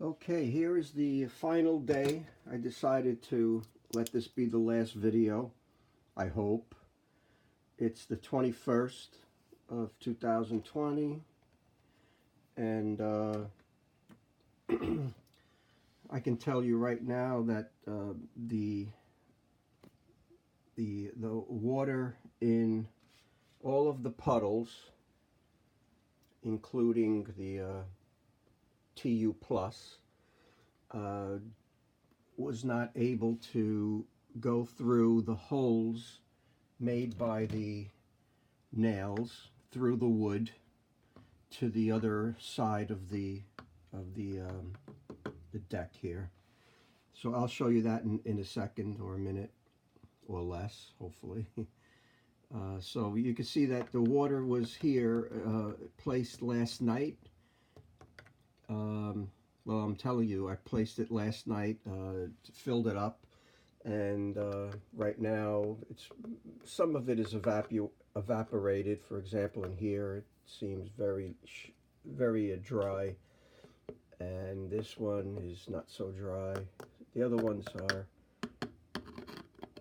Okay, here is the final day. I decided to let this be the last video, I hope. It's the 21st of 2020, and I can tell you right now that the water in all of the puddles, including the TU plus, was not able to go through the holes made by the nails through the wood to the other side of the deck here. So I'll show you that in a second or a minute or less, hopefully. So you can see that the water was here placed last night. Well, I'm telling you, I placed it last night, filled it up, and right now some of it is evaporated. For example, in here it seems very dry, and this one is not so dry. The other ones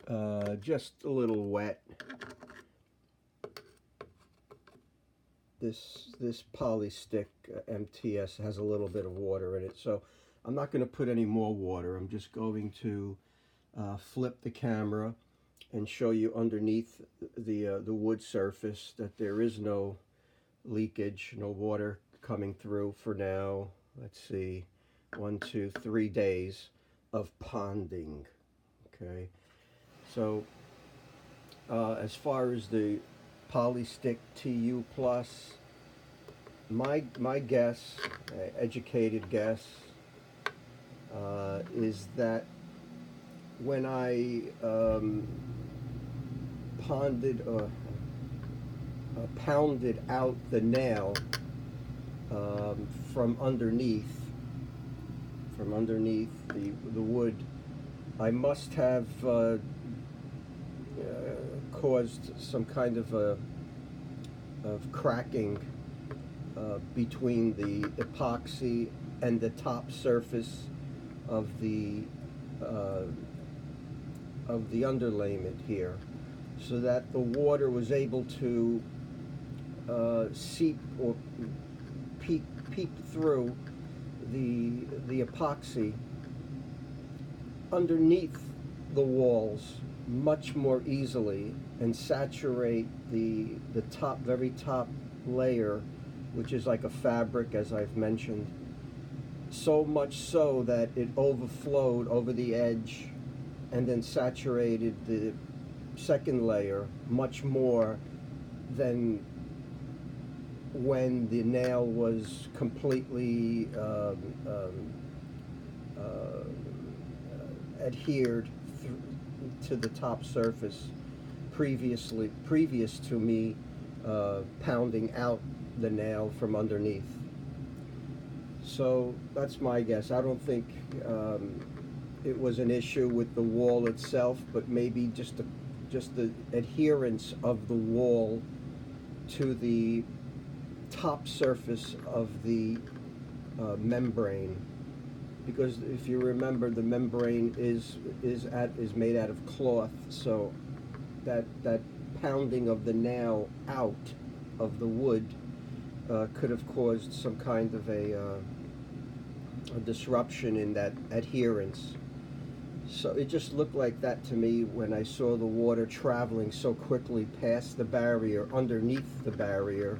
are just a little wet. This polystick MTS has a little bit of water in it, so I'm not going to put any more water. I'm just going to flip the camera and show you underneath the wood surface that there is no leakage, no water coming through for now. Let's see, 1, 2, 3 days of ponding. Okay, so as far as the polystick TU plus, my guess, educated guess, is that when I pounded out the nail from underneath the wood, I must have caused some kind of cracking between the epoxy and the top surface of the underlayment here, so that the water was able to seep or peep through the epoxy underneath the walls much more easily and saturate the very top layer, which is like a fabric, as I've mentioned, so much so that it overflowed over the edge and then saturated the second layer much more than when the nail was completely adhered to the top surface previous to me pounding out the nail from underneath. So that's my guess. I don't think it was an issue with the wall itself, but maybe just the adherence of the wall to the top surface of the membrane. Because if you remember, the membrane is made out of cloth, so that pounding of the nail out of the wood could have caused some kind of a disruption in that adherence. So it just looked like that to me when I saw the water traveling so quickly past the barrier, underneath the barrier,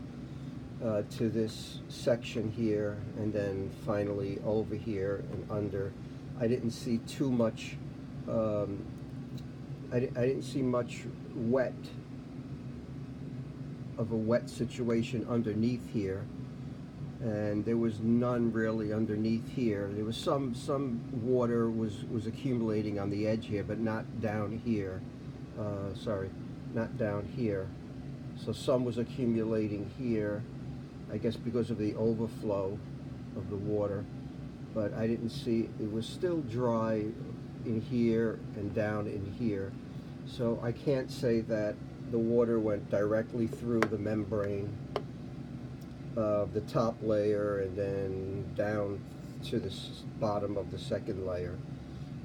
to this section here, and then finally over here and under. I didn't see too much, I didn't see much of a wet situation underneath here, and there was none really underneath here. There was some water was accumulating on the edge here, but not down here. Sorry, not down here. So some was accumulating here, I guess because of the overflow of the water, but I didn't see, it was still dry in here and down in here. So I can't say that the water went directly through the membrane of the top layer and then down to the bottom of the second layer.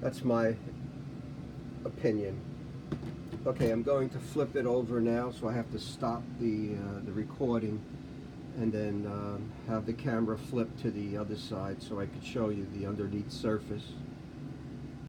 That's my opinion. Okay, I'm going to flip it over now, so I have to stop the recording and then have the camera flip to the other side so I could show you the underneath surface.